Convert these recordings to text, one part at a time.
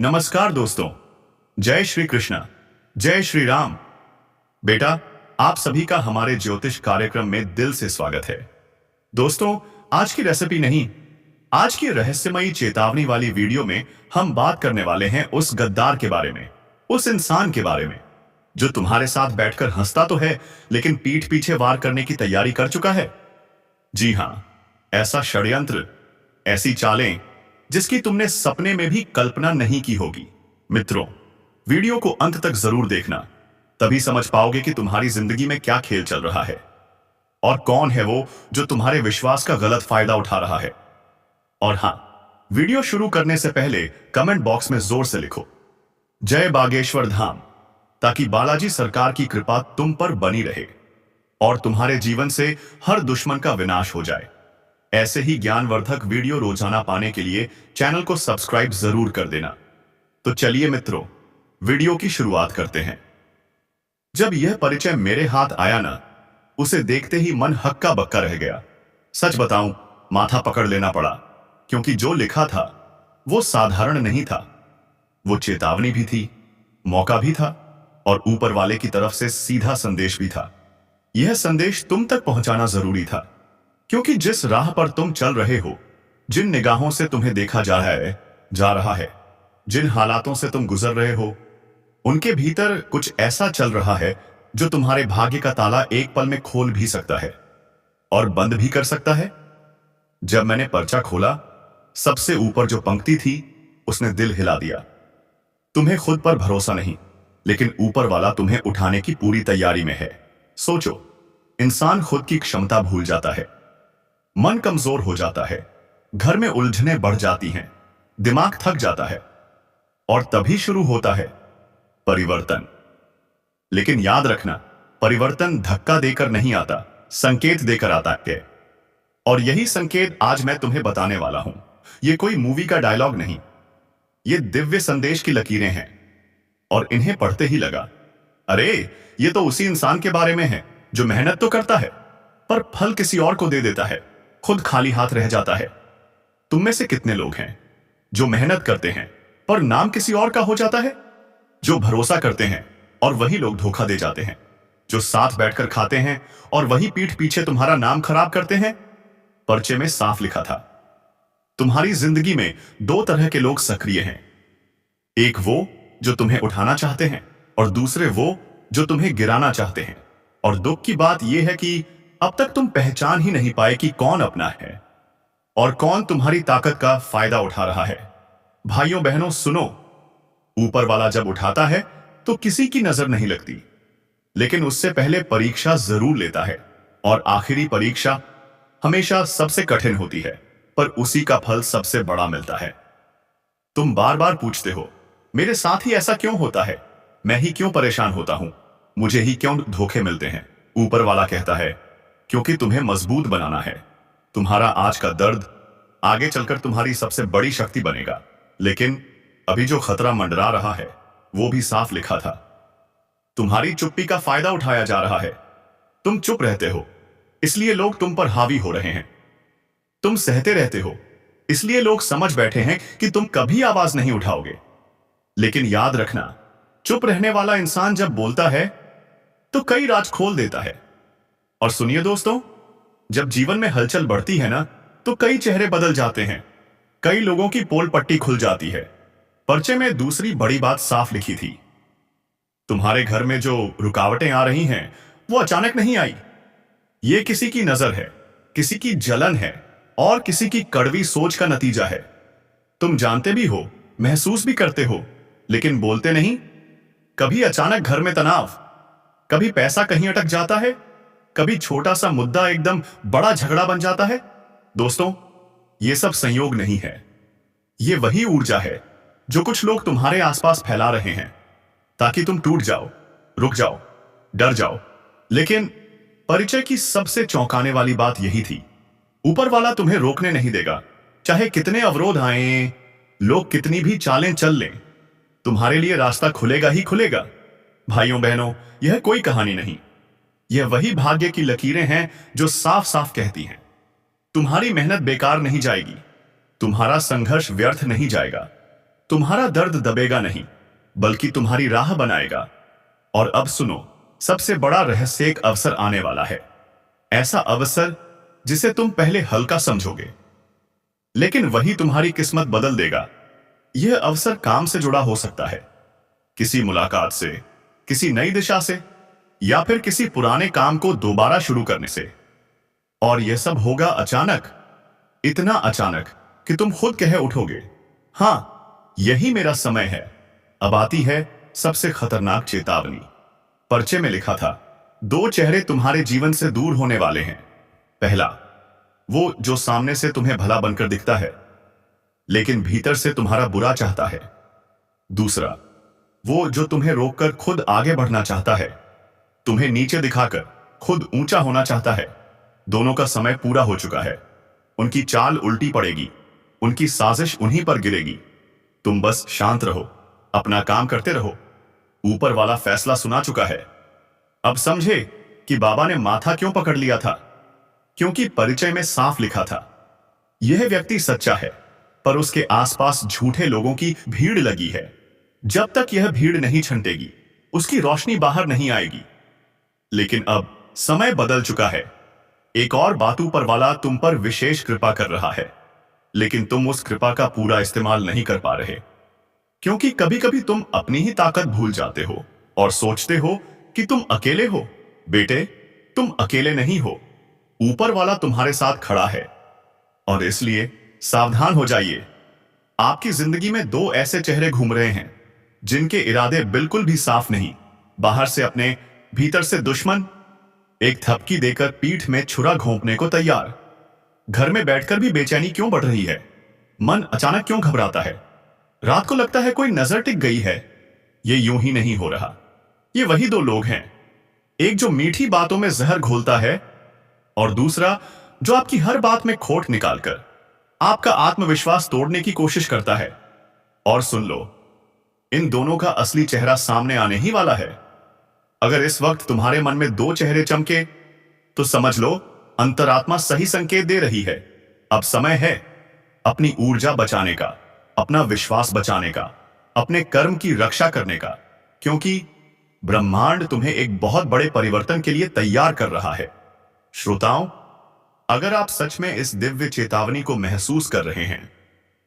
नमस्कार दोस्तों। जय श्री कृष्ण, जय श्री राम। बेटा, आप सभी का हमारे ज्योतिष कार्यक्रम में दिल से स्वागत है। दोस्तों, आज की रेसिपी नहीं, आज की रहस्यमयी चेतावनी वाली वीडियो में हम बात करने वाले हैं उस गद्दार के बारे में, उस इंसान के बारे में जो तुम्हारे साथ बैठकर हंसता तो है लेकिन पीठ पीछे वार करने की तैयारी कर चुका है। जी हां, ऐसा षड्यंत्र, ऐसी चालें जिसकी तुमने सपने में भी कल्पना नहीं की होगी। मित्रों, वीडियो को अंत तक जरूर देखना, तभी समझ पाओगे कि तुम्हारी जिंदगी में क्या खेल चल रहा है और कौन है वो जो तुम्हारे विश्वास का गलत फायदा उठा रहा है। और हां, वीडियो शुरू करने से पहले कमेंट बॉक्स में जोर से लिखो जय बागेश्वर धाम, ताकि बालाजी सरकार की कृपा तुम पर बनी रहे और तुम्हारे जीवन से हर दुश्मन का विनाश हो जाए। ऐसे ही ज्ञानवर्धक वीडियो रोजाना पाने के लिए चैनल को सब्सक्राइब जरूर कर देना। तो चलिए मित्रों, वीडियो की शुरुआत करते हैं। जब यह परिचय मेरे हाथ आया ना, उसे देखते ही मन हक्का बक्का रह गया। सच बताऊं, माथा पकड़ लेना पड़ा, क्योंकि जो लिखा था वो साधारण नहीं था। वो चेतावनी भी थी, मौका भी था और ऊपर वाले की तरफ से सीधा संदेश भी था। यह संदेश तुम तक पहुंचाना जरूरी था, क्योंकि जिस राह पर तुम चल रहे हो, जिन निगाहों से तुम्हें देखा जा रहा है, जिन हालातों से तुम गुजर रहे हो, उनके भीतर कुछ ऐसा चल रहा है जो तुम्हारे भाग्य का ताला एक पल में खोल भी सकता है और बंद भी कर सकता है। जब मैंने पर्चा खोला, सबसे ऊपर जो पंक्ति थी उसने दिल हिला दिया। तुम्हें खुद पर भरोसा नहीं, लेकिन ऊपर वाला तुम्हें उठाने की पूरी तैयारी में है। सोचो, इंसान खुद की क्षमता भूल जाता है, मन कमजोर हो जाता है, घर में उलझनें बढ़ जाती हैं, दिमाग थक जाता है और तभी शुरू होता है परिवर्तन। लेकिन याद रखना, परिवर्तन धक्का देकर नहीं आता, संकेत देकर आता है। और यही संकेत आज मैं तुम्हें बताने वाला हूं। यह कोई मूवी का डायलॉग नहीं, ये दिव्य संदेश की लकीरें हैं। और इन्हें पढ़ते ही लगा, अरे ये तो उसी इंसान के बारे में है जो मेहनत तो करता है पर फल किसी और को दे देता है, खुद खाली हाथ रह जाता है। तुम में से कितने लोग हैं जो मेहनत करते हैं पर नाम किसी और का हो जाता है, जो भरोसा करते हैं और वही लोग धोखा दे जाते हैं, जो साथ बैठकर खाते हैं और वही पीठ पीछे तुम्हारा नाम खराब करते हैं। पर्चे में साफ लिखा था, तुम्हारी जिंदगी में दो तरह के लोग सक्रिय हैं, एक वो जो तुम्हें उठाना चाहते हैं और दूसरे वो जो तुम्हें गिराना चाहते हैं। और दुख की बात यह है कि अब तक तुम पहचान ही नहीं पाए कि कौन अपना है और कौन तुम्हारी ताकत का फायदा उठा रहा है। भाइयों बहनों सुनो, ऊपर वाला जब उठाता है तो किसी की नजर नहीं लगती, लेकिन उससे पहले परीक्षा जरूर लेता है। और आखिरी परीक्षा हमेशा सबसे कठिन होती है, पर उसी का फल सबसे बड़ा मिलता है। तुम बार बार पूछते हो, मेरे साथ ही ऐसा क्यों होता है, मैं ही क्यों परेशान होता हूं, मुझे ही क्यों धोखे मिलते हैं। ऊपर वाला कहता है, क्योंकि तुम्हें मजबूत बनाना है। तुम्हारा आज का दर्द आगे चलकर तुम्हारी सबसे बड़ी शक्ति बनेगा। लेकिन अभी जो खतरा मंडरा रहा है वो भी साफ लिखा था, तुम्हारी चुप्पी का फायदा उठाया जा रहा है। तुम चुप रहते हो, इसलिए लोग तुम पर हावी हो रहे हैं। तुम सहते रहते हो, इसलिए लोग समझ बैठे हैं कि तुम कभी आवाज नहीं उठाओगे। लेकिन याद रखना, चुप रहने वाला इंसान जब बोलता है तो कई राज खोल देता है। और सुनिए दोस्तों, जब जीवन में हलचल बढ़ती है ना, तो कई चेहरे बदल जाते हैं, कई लोगों की पोल पट्टी खुल जाती है। पर्चे में दूसरी बड़ी बात साफ लिखी थी, तुम्हारे घर में जो रुकावटें आ रही हैं वो अचानक नहीं आई। ये किसी की नजर है, किसी की जलन है और किसी की कड़वी सोच का नतीजा है। तुम जानते भी हो, महसूस भी करते हो, लेकिन बोलते नहीं। कभी अचानक घर में तनाव, कभी पैसा कहीं अटक जाता है, कभी छोटा सा मुद्दा एकदम बड़ा झगड़ा बन जाता है। दोस्तों, यह सब संयोग नहीं है, यह वही ऊर्जा है जो कुछ लोग तुम्हारे आसपास फैला रहे हैं ताकि तुम टूट जाओ, रुक जाओ, डर जाओ। लेकिन परिचय की सबसे चौंकाने वाली बात यही थी, ऊपर वाला तुम्हें रोकने नहीं देगा। चाहे कितने अवरोध आए, लोग कितनी भी चालें चल लें, तुम्हारे लिए रास्ता खुलेगा ही खुलेगा। भाइयों बहनों, यह कोई कहानी नहीं, यह वही भाग्य की लकीरें हैं जो साफ साफ कहती हैं, तुम्हारी मेहनत बेकार नहीं जाएगी, तुम्हारा संघर्ष व्यर्थ नहीं जाएगा, तुम्हारा दर्द दबेगा नहीं, बल्कि तुम्हारी राह बनाएगा। और अब सुनो, सबसे बड़ा रहस्य, एक अवसर आने वाला है। ऐसा अवसर जिसे तुम पहले हल्का समझोगे, लेकिन वही तुम्हारी किस्मत बदल देगा। यह अवसर काम से जुड़ा हो सकता है, किसी मुलाकात से, किसी नई दिशा से, या फिर किसी पुराने काम को दोबारा शुरू करने से। और यह सब होगा अचानक, इतना अचानक कि तुम खुद कह उठोगे, हां, यही मेरा समय है। अब आती है सबसे खतरनाक चेतावनी। पर्चे में लिखा था, 2 चेहरे तुम्हारे जीवन से दूर होने वाले हैं। पहला, वो जो सामने से तुम्हें भला बनकर दिखता है, लेकिन भीतर से तुम्हारा बुरा चाहता है। दूसरा, वो जो तुम्हें रोककर खुद आगे बढ़ना चाहता है, तुम्हें नीचे दिखाकर खुद ऊंचा होना चाहता है। दोनों का समय पूरा हो चुका है। उनकी चाल उल्टी पड़ेगी, उनकी साजिश उन्हीं पर गिरेगी। तुम बस शांत रहो, अपना काम करते रहो। ऊपर वाला फैसला सुना चुका है। अब समझे कि बाबा ने माथा क्यों पकड़ लिया था, क्योंकि परिचय में साफ लिखा था, यह व्यक्ति सच्चा है, पर उसके आसपास झूठे लोगों की भीड़ लगी है। जब तक यह भीड़ नहीं छंटेगी, उसकी रोशनी बाहर नहीं आएगी। लेकिन अब समय बदल चुका है। एक और बात, ऊपर वाला तुम पर विशेष कृपा कर रहा है, लेकिन तुम उस कृपा का पूरा इस्तेमाल नहीं कर पा रहे, क्योंकि कभी कभी तुम अपनी ही ताकत भूल जाते हो और सोचते हो कि तुम अकेले हो। बेटे, तुम अकेले नहीं हो, ऊपर वाला तुम्हारे साथ खड़ा है। और इसलिए सावधान हो जाइए। आपकी जिंदगी में 2 ऐसे चेहरे घूम रहे हैं, जिनके इरादे बिल्कुल भी साफ नहीं। बाहर से अपने, भीतर से दुश्मन। एक थपकी देकर पीठ में छुरा घोंपने को तैयार। घर में बैठकर भी बेचैनी क्यों बढ़ रही है? मन अचानक क्यों घबराता है? रात को लगता है कोई नजर टिक गई है। ये यूं ही नहीं हो रहा। ये वही 2 लोग हैं, एक जो मीठी बातों में जहर घोलता है, और दूसरा जो आपकी हर बात में खोट निकालकर आपका आत्मविश्वास तोड़ने की कोशिश करता है। और सुन लो, इन दोनों का असली चेहरा सामने आने ही वाला है। अगर इस वक्त तुम्हारे मन में 2 चेहरे चमके, तो समझ लो अंतरात्मा सही संकेत दे रही है। अब समय है अपनी ऊर्जा बचाने का, अपना विश्वास बचाने का, अपने कर्म की रक्षा करने का, क्योंकि ब्रह्मांड तुम्हें एक बहुत बड़े परिवर्तन के लिए तैयार कर रहा है। श्रोताओं, अगर आप सच में इस दिव्य चेतावनी को महसूस कर रहे हैं,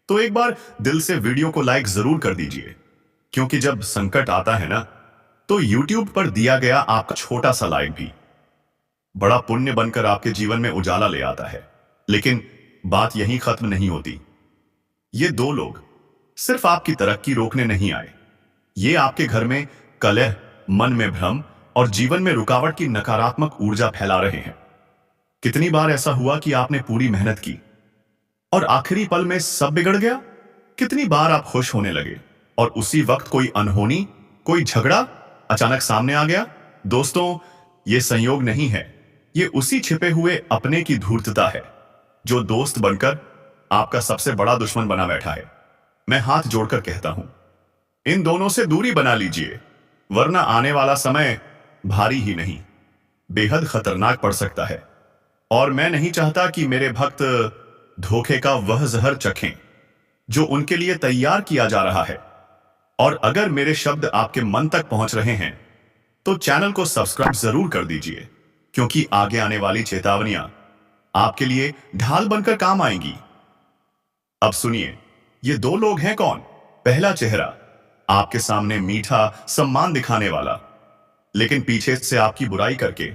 तो एक बार दिल से वीडियो को लाइक जरूर कर दीजिए, क्योंकि जब संकट आता है ना, तो YouTube पर दिया गया आपका छोटा सा लाइक भी बड़ा पुण्य बनकर आपके जीवन में उजाला ले आता है। लेकिन बात यहीं खत्म नहीं होती। ये 2 लोग सिर्फ आपकी तरक्की रोकने नहीं आए, ये आपके घर में कलह, मन में भ्रम और जीवन में रुकावट की नकारात्मक ऊर्जा फैला रहे हैं। कितनी बार ऐसा हुआ कि आपने पूरी मेहनत की और आखिरी पल में सब बिगड़ गया? कितनी बार आप खुश होने लगे और उसी वक्त कोई अनहोनी, कोई झगड़ा अचानक सामने आ गया? दोस्तों, ये संयोग नहीं है, ये उसी छिपे हुए अपने की धूर्तता है, जो दोस्त बनकर आपका सबसे बड़ा दुश्मन बना बैठा है। मैं हाथ जोड़कर कहता हूं, इन दोनों से दूरी बना लीजिए, वरना आने वाला समय भारी ही नहीं, बेहद खतरनाक पड़ सकता है। और मैं नहीं चाहता कि मेरे भक्त धोखे का वह जहर चखें जो उनके लिए तैयार किया जा रहा है। और अगर मेरे शब्द आपके मन तक पहुंच रहे हैं, तो चैनल को सब्सक्राइब जरूर कर दीजिए, क्योंकि आगे आने वाली चेतावनियां आपके लिए ढाल बनकर काम आएंगी। अब सुनिए, ये 2 लोग हैं कौन? पहला चेहरा, आपके सामने मीठा, सम्मान दिखाने वाला, लेकिन पीछे से आपकी बुराई करके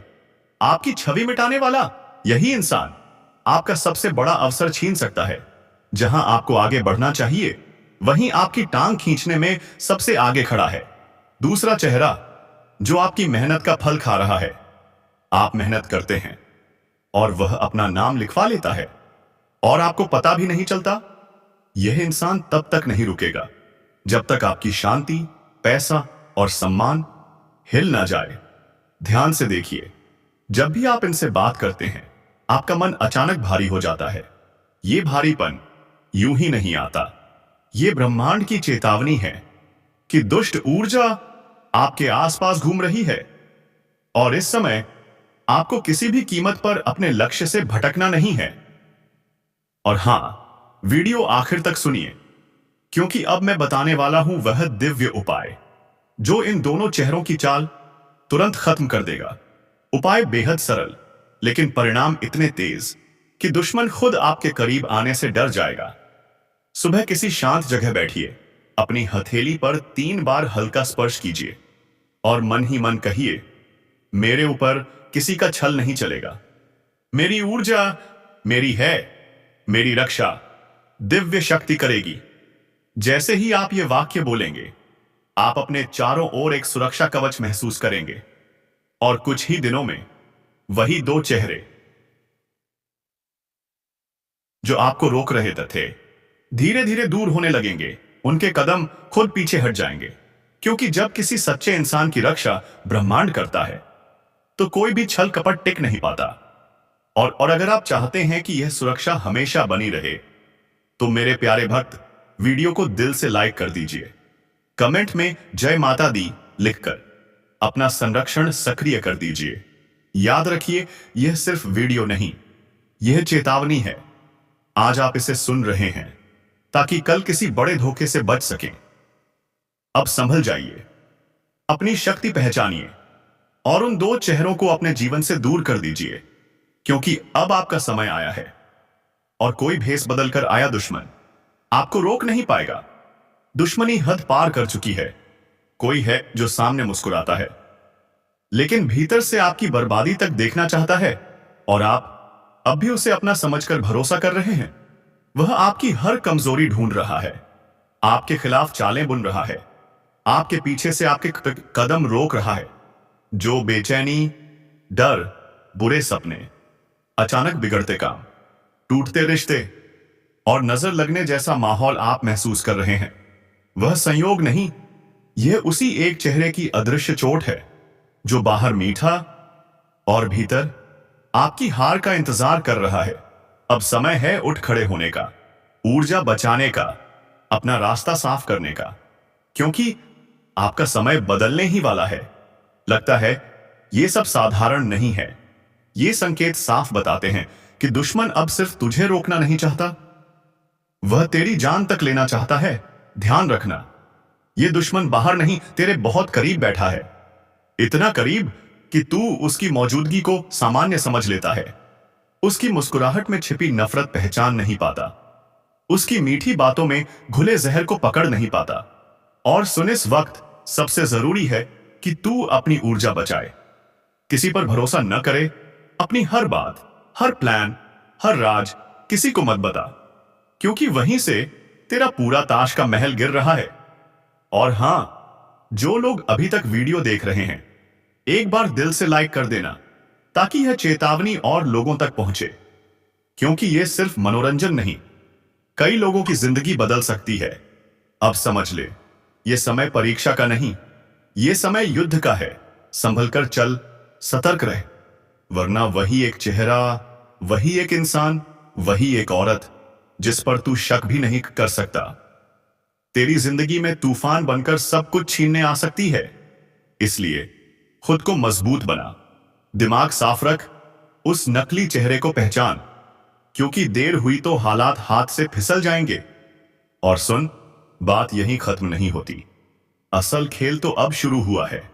आपकी छवि मिटाने वाला। यही इंसान आपका सबसे बड़ा अवसर छीन सकता है। जहां आपको आगे बढ़ना चाहिए, वहीं आपकी टांग खींचने में सबसे आगे खड़ा है। दूसरा चेहरा, जो आपकी मेहनत का फल खा रहा है। आप मेहनत करते हैं और वह अपना नाम लिखवा लेता है, और आपको पता भी नहीं चलता। यह इंसान तब तक नहीं रुकेगा जब तक आपकी शांति, पैसा और सम्मान हिल ना जाए। ध्यान से देखिए, जब भी आप इनसे बात करते हैं, आपका मन अचानक भारी हो जाता है। यह भारीपन यूं ही नहीं आता। यह ब्रह्मांड की चेतावनी है कि दुष्ट ऊर्जा आपके आसपास घूम रही है, और इस समय आपको किसी भी कीमत पर अपने लक्ष्य से भटकना नहीं है। और हां, वीडियो आखिर तक सुनिए, क्योंकि अब मैं बताने वाला हूं वह दिव्य उपाय जो इन दोनों चेहरों की चाल तुरंत खत्म कर देगा। उपाय बेहद सरल, लेकिन परिणाम इतने तेज कि दुश्मन खुद आपके करीब आने से डर जाएगा। सुबह किसी शांत जगह बैठिए, अपनी हथेली पर 3 बार हल्का स्पर्श कीजिए और मन ही मन कहिए, मेरे ऊपर किसी का छल नहीं चलेगा। मेरी ऊर्जा मेरी है, मेरी रक्षा दिव्य शक्ति करेगी। जैसे ही आप ये वाक्य बोलेंगे, आप अपने चारों ओर एक सुरक्षा कवच महसूस करेंगे और कुछ ही दिनों में वही 2 चेहरे जो आपको रोक रहे थे धीरे धीरे दूर होने लगेंगे। उनके कदम खुद पीछे हट जाएंगे, क्योंकि जब किसी सच्चे इंसान की रक्षा ब्रह्मांड करता है तो कोई भी छल कपट टिक नहीं पाता। और अगर आप चाहते हैं कि यह सुरक्षा हमेशा बनी रहे, तो मेरे प्यारे भक्त, वीडियो को दिल से लाइक कर दीजिए। कमेंट में जय माता दी लिखकर अपना संरक्षण सक्रिय कर दीजिए। याद रखिए, यह सिर्फ वीडियो नहीं, यह चेतावनी है। आज आप इसे सुन रहे हैं ताकि कल किसी बड़े धोखे से बच सकें। अब संभल जाइए, अपनी शक्ति पहचानिए और उन 2 चेहरों को अपने जीवन से दूर कर दीजिए, क्योंकि अब आपका समय आया है और कोई भेष बदलकर आया दुश्मन आपको रोक नहीं पाएगा। दुश्मनी हद पार कर चुकी है। कोई है जो सामने मुस्कुराता है, लेकिन भीतर से आपकी बर्बादी तक देखना चाहता है, और आप अब भी उसे अपना समझकर भरोसा कर रहे हैं। वह आपकी हर कमजोरी ढूंढ रहा है, आपके खिलाफ चालें बुन रहा है, आपके पीछे से आपके कदम रोक रहा है। जो बेचैनी, डर, बुरे सपने, अचानक बिगड़ते काम, टूटते रिश्ते और नजर लगने जैसा माहौल आप महसूस कर रहे हैं, वह संयोग नहीं, यह उसी एक चेहरे की अदृश्य चोट है जो बाहर मीठा और भीतर आपकी हार का इंतजार कर रहा है। अब समय है उठ खड़े होने का, ऊर्जा बचाने का, अपना रास्ता साफ करने का, क्योंकि आपका समय बदलने ही वाला है। लगता है यह सब साधारण नहीं है। ये संकेत साफ बताते हैं कि दुश्मन अब सिर्फ तुझे रोकना नहीं चाहता, वह तेरी जान तक लेना चाहता है। ध्यान रखना, यह दुश्मन बाहर नहीं, तेरे बहुत करीब बैठा है। इतना करीब कि तू उसकी मौजूदगी को सामान्य समझ लेता है। उसकी मुस्कुराहट में छिपी नफरत पहचान नहीं पाता, उसकी मीठी बातों में घुले जहर को पकड़ नहीं पाता। और सुन, इस वक्त सबसे जरूरी है कि तू अपनी ऊर्जा बचाए। किसी पर भरोसा न करे, अपनी हर बात, हर प्लान, हर राज किसी को मत बता, क्योंकि वहीं से तेरा पूरा ताश का महल गिर रहा है। और हां, जो लोग अभी तक वीडियो देख रहे हैं, एक बार दिल से लाइक कर देना ताकि यह चेतावनी और लोगों तक पहुंचे, क्योंकि यह सिर्फ मनोरंजन नहीं, कई लोगों की जिंदगी बदल सकती है। अब समझ ले, यह समय परीक्षा का नहीं, यह समय युद्ध का है। संभल कर चल, सतर्क रह, वरना वही एक चेहरा, वही एक इंसान, वही एक औरत जिस पर तू शक भी नहीं कर सकता, तेरी जिंदगी में तूफान बनकर सब कुछ छीनने आ सकती है। इसलिए खुद को मजबूत बना, दिमाग साफ रख, उस नकली चेहरे को पहचान, क्योंकि देर हुई तो हालात हाथ से फिसल जाएंगे। और सुन, बात यहीं खत्म नहीं होती, असल खेल तो अब शुरू हुआ है।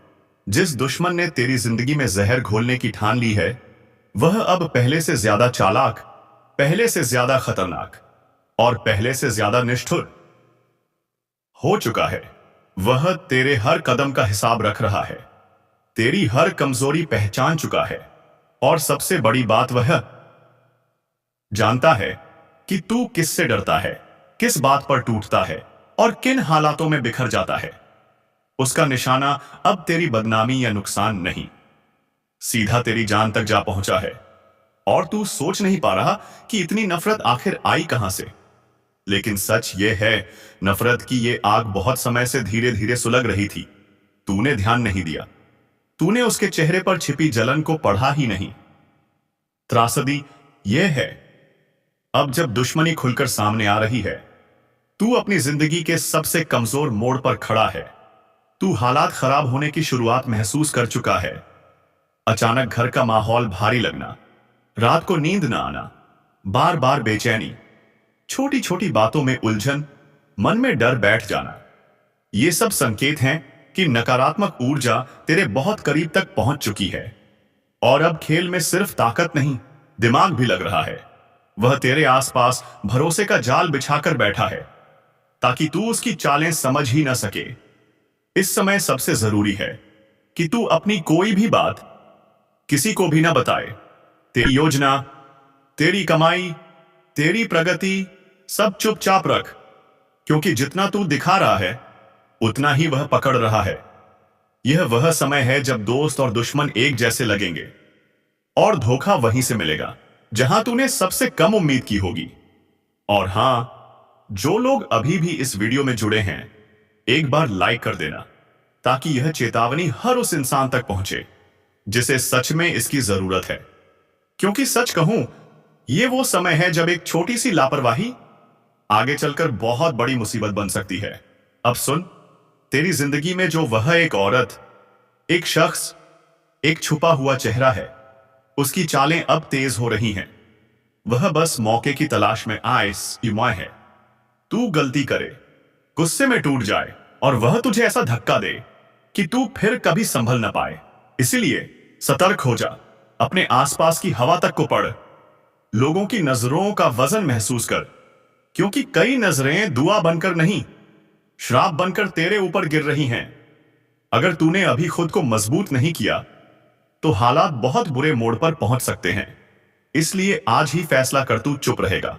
जिस दुश्मन ने तेरी जिंदगी में जहर घोलने की ठान ली है, वह अब पहले से ज्यादा चालाक, पहले से ज्यादा खतरनाक और पहले से ज्यादा निष्ठुर हो चुका है। वह तेरे हर कदम का हिसाब रख रहा है, तेरी हर कमजोरी पहचान चुका है, और सबसे बड़ी बात, वह जानता है कि तू किससे डरता है, किस बात पर टूटता है और किन हालातों में बिखर जाता है। उसका निशाना अब तेरी बदनामी या नुकसान नहीं, सीधा तेरी जान तक जा पहुंचा है। और तू सोच नहीं पा रहा कि इतनी नफरत आखिर आई कहां से। लेकिन सच यह है, नफरत की यह आग बहुत समय से धीरे धीरे सुलग रही थी। तूने ध्यान नहीं दिया, तूने उसके चेहरे पर छिपी जलन को पढ़ा ही नहीं। त्रासदी यह है, अब जब दुश्मनी खुलकर सामने आ रही है, तू अपनी जिंदगी के सबसे कमजोर मोड़ पर खड़ा है। तू हालात खराब होने की शुरुआत महसूस कर चुका है। अचानक घर का माहौल भारी लगना, रात को नींद न आना, बार बार बेचैनी, छोटी छोटी बातों में उलझन, मन में डर बैठ जाना, ये सब संकेत हैं कि नकारात्मक ऊर्जा तेरे बहुत करीब तक पहुंच चुकी है। और अब खेल में सिर्फ ताकत नहीं, दिमाग भी लग रहा है। वह तेरे आसपास भरोसे का जाल बिछाकर बैठा है ताकि तू उसकी चालें समझ ही न सके। इस समय सबसे जरूरी है कि तू अपनी कोई भी बात किसी को भी ना बताए। तेरी योजना, तेरी कमाई, तेरी प्रगति सब चुपचाप रख, क्योंकि जितना तू दिखा रहा है उतना ही वह पकड़ रहा है। यह वह समय है जब दोस्त और दुश्मन एक जैसे लगेंगे और धोखा वहीं से मिलेगा जहां तूने सबसे कम उम्मीद की होगी। और हां, जो लोग अभी भी इस वीडियो में जुड़े हैं, एक बार लाइक कर देना ताकि यह चेतावनी हर उस इंसान तक पहुंचे जिसे सच में इसकी जरूरत है। क्योंकि सच कहूं, यह वो समय है जब एक छोटी सी लापरवाही आगे चलकर बहुत बड़ी मुसीबत बन सकती है। अब सुन, तेरी जिंदगी में जो वह एक औरत, एक शख्स, एक छुपा हुआ चेहरा है, उसकी चालें अब तेज हो रही हैं। वह बस मौके की तलाश में आए है। तू गलती करे, गुस्से में टूट जाए और वह तुझे ऐसा धक्का दे कि तू फिर कभी संभल न पाए। इसीलिए सतर्क हो जा, अपने आसपास की हवा तक को पढ़, लोगों की नजरों का वजन महसूस कर, क्योंकि कई नजरें दुआ बनकर नहीं, श्राप बनकर तेरे ऊपर गिर रही हैं। अगर तूने अभी खुद को मजबूत नहीं किया तो हालात बहुत बुरे मोड़ पर पहुंच सकते हैं। इसलिए आज ही फैसला कर, तू चुप रहेगा,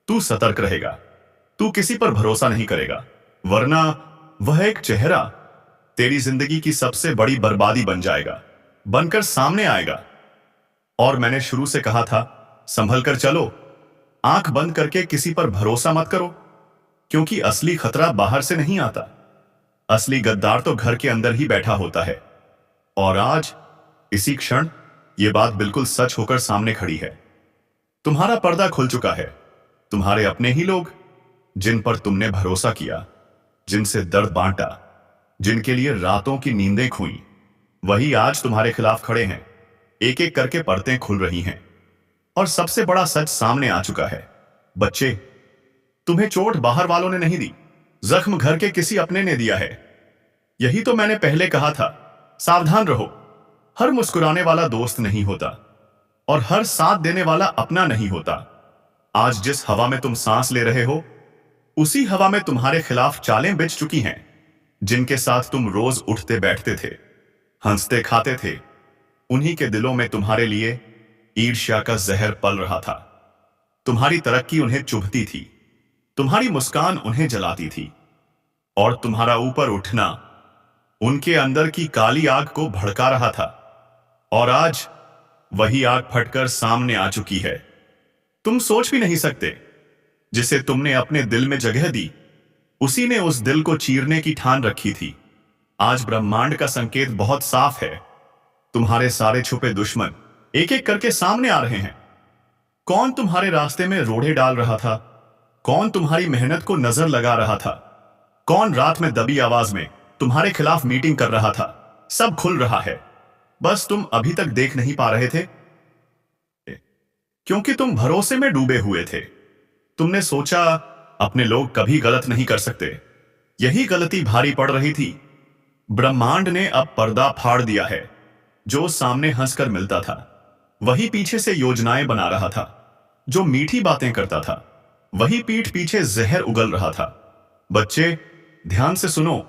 तू सतर्क रहेगा, तू किसी पर भरोसा नहीं करेगा, वरना वह एक चेहरा तेरी जिंदगी की सबसे बड़ी बर्बादी बन जाएगा, बनकर सामने आएगा। और मैंने शुरू से कहा था, संभल कर चलो, आंख बंद करके किसी पर भरोसा मत करो, क्योंकि असली खतरा बाहर से नहीं आता। असली गद्दार तो घर के अंदर ही बैठा होता है। और आज इसी क्षण यह बात बिल्कुल सच होकर सामने खड़ी है। तुम्हारा पर्दा खुल चुका है। तुम्हारे अपने ही लोग, जिन पर तुमने भरोसा किया, जिनसे दर्द बांटा, जिनके लिए रातों की नींदें खोई, वही आज तुम्हारे खिलाफ खड़े हैं। एक एक करके परतें खुल रही हैं और सबसे बड़ा सच सामने आ चुका है। बच्चे, तुम्हें चोट बाहर वालों ने नहीं दी, जख्म घर के किसी अपने ने दिया है। यही तो मैंने पहले कहा था, सावधान रहो। हर मुस्कुराने वाला दोस्त नहीं होता और हर साथ देने वाला अपना नहीं होता। आज जिस हवा में तुम सांस ले रहे हो, उसी हवा में तुम्हारे खिलाफ चालें बिछ चुकी हैं। जिनके साथ तुम रोज उठते बैठते थे, हंसते खाते थे, उन्हीं के दिलों में तुम्हारे लिए ईर्ष्या का जहर पल रहा था। तुम्हारी तरक्की उन्हें चुभती थी, तुम्हारी मुस्कान उन्हें जलाती थी, और तुम्हारा ऊपर उठना उनके अंदर की काली आग को भड़का रहा था। और आज वही आग फटकर सामने आ चुकी है। तुम सोच भी नहीं सकते, जिसे तुमने अपने दिल में जगह दी, उसी ने उस दिल को चीरने की ठान रखी थी। आज ब्रह्मांड का संकेत बहुत साफ है। तुम्हारे सारे छुपे दुश्मन एक एक करके सामने आ रहे हैं। कौन तुम्हारे रास्ते में रोड़े डाल रहा था, कौन तुम्हारी मेहनत को नजर लगा रहा था, कौन रात में दबी आवाज में तुम्हारे खिलाफ मीटिंग कर रहा था, सब खुल रहा है। बस तुम अभी तक देख नहीं पा रहे थे, क्योंकि तुम भरोसे में डूबे हुए थे। तुमने सोचा अपने लोग कभी गलत नहीं कर सकते। यही गलती भारी पड़ रही थी। ब्रह्मांड ने अब पर्दा फाड़ दिया है। जो सामने हंसकर मिलता था, वही पीछे से योजनाएं बना रहा था। जो मीठी बातें करता था, वही पीठ पीछे जहर उगल रहा था। बच्चे, ध्यान से सुनो,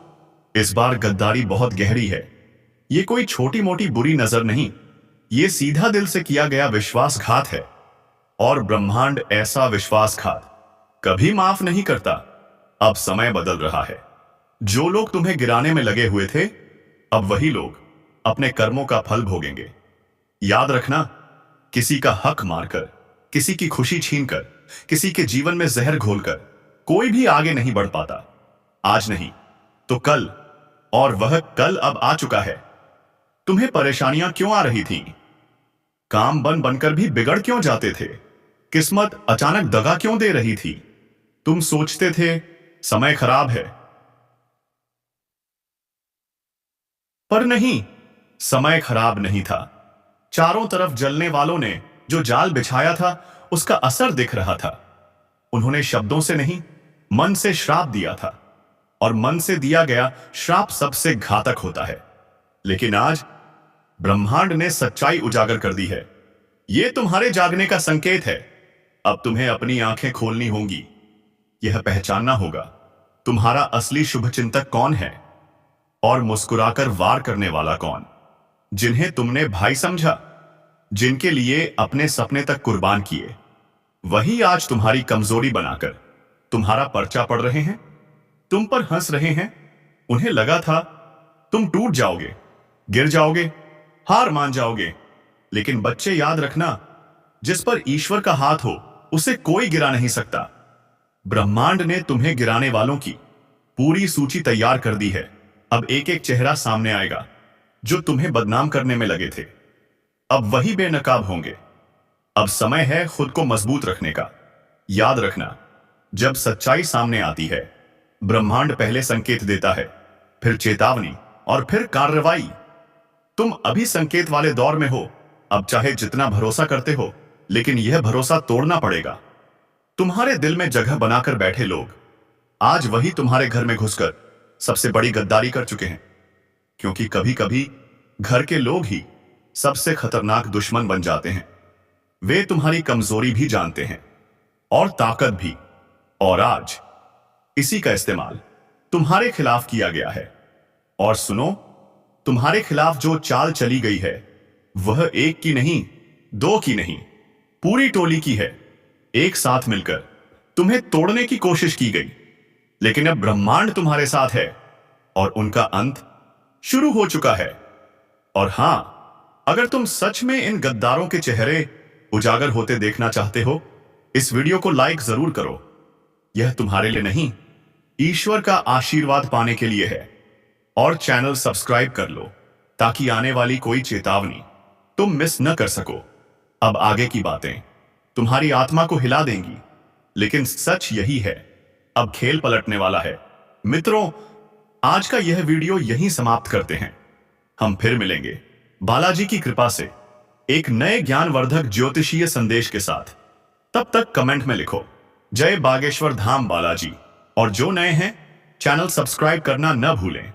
इस बार गद्दारी बहुत गहरी है। ये कोई छोटी मोटी बुरी नजर नहीं, ये सीधा दिल से किया गया विश्वासघात है। और ब्रह्मांड ऐसा विश्वासघात कभी माफ नहीं करता। अब समय बदल रहा है। जो लोग तुम्हें गिराने में लगे हुए थे, अब वही लोग अपने कर्मों का फल भोगेंगे। याद रखना, किसी का हक मारकर, किसी की खुशी छीनकर, किसी के जीवन में जहर घोलकर कोई भी आगे नहीं बढ़ पाता। आज नहीं तो कल, और वह कल अब आ चुका है। तुम्हें परेशानियां क्यों आ रही थीं? काम बनकर भी बिगड़ क्यों जाते थे? किस्मत अचानक दगा क्यों दे रही थी? तुम सोचते थे समय खराब है, पर नहीं, समय खराब नहीं था। चारों तरफ जलने वालों ने जो जाल बिछाया था, उसका असर दिख रहा था। उन्होंने शब्दों से नहीं, मन से श्राप दिया था, और मन से दिया गया श्राप सबसे घातक होता है। लेकिन आज ब्रह्मांड ने सच्चाई उजागर कर दी है। यह तुम्हारे जागने का संकेत है। अब तुम्हें अपनी आंखें खोलनी होंगी। यह पहचानना होगा तुम्हारा असली शुभचिंतक कौन है और मुस्कुराकर वार करने वाला कौन। जिन्हें तुमने भाई समझा, जिनके लिए अपने सपने तक कुर्बान किए, वही आज तुम्हारी कमजोरी बनाकर तुम्हारा पर्चा पढ़ रहे हैं, तुम पर हंस रहे हैं। उन्हें लगा था तुम टूट जाओगे, गिर जाओगे, हार मान जाओगे। लेकिन बच्चे, याद रखना, जिस पर ईश्वर का हाथ हो उसे कोई गिरा नहीं सकता। ब्रह्मांड ने तुम्हें गिराने वालों की पूरी सूची तैयार कर दी है। अब एक एक चेहरा सामने आएगा जो तुम्हें बदनाम करने में लगे थे, अब वही बेनकाब होंगे। अब समय है खुद को मजबूत रखने का। याद रखना, जब सच्चाई सामने आती है, ब्रह्मांड पहले संकेत देता है, फिर चेतावनी और फिर कार्रवाई। तुम अभी संकेत वाले दौर में हो। अब चाहे जितना भरोसा करते हो, लेकिन यह भरोसा तोड़ना पड़ेगा। तुम्हारे दिल में जगह बनाकर बैठे लोग आज वही तुम्हारे घर में घुसकर सबसे बड़ी गद्दारी कर चुके हैं। क्योंकि कभी कभी घर के लोग ही सबसे खतरनाक दुश्मन बन जाते हैं। वे तुम्हारी कमजोरी भी जानते हैं और ताकत भी, और आज इसी का इस्तेमाल तुम्हारे खिलाफ किया गया है। और सुनो, तुम्हारे खिलाफ जो चाल चली गई है, वह एक की नहीं, दो की नहीं, पूरी टोली की है। एक साथ मिलकर तुम्हें तोड़ने की कोशिश की गई, लेकिन अब ब्रह्मांड तुम्हारे साथ है और उनका अंत शुरू हो चुका है। और हां, अगर तुम सच में इन गद्दारों के चेहरे उजागर होते देखना चाहते हो, इस वीडियो को लाइक जरूर करो। यह तुम्हारे लिए नहीं, ईश्वर का आशीर्वाद पाने के लिए है। और चैनल सब्सक्राइब कर लो ताकि आने वाली कोई चेतावनी तुम मिस न कर सको। अब आगे की बातें तुम्हारी आत्मा को हिला देंगी, लेकिन सच यही है, अब खेल पलटने वाला है। मित्रों, आज का यह वीडियो यहीं समाप्त करते हैं। हम फिर मिलेंगे बालाजी की कृपा से एक नए ज्ञानवर्धक ज्योतिषीय संदेश के साथ। तब तक कमेंट में लिखो जय बागेश्वर धाम बालाजी, और जो नए हैं चैनल सब्सक्राइब करना न भूलें।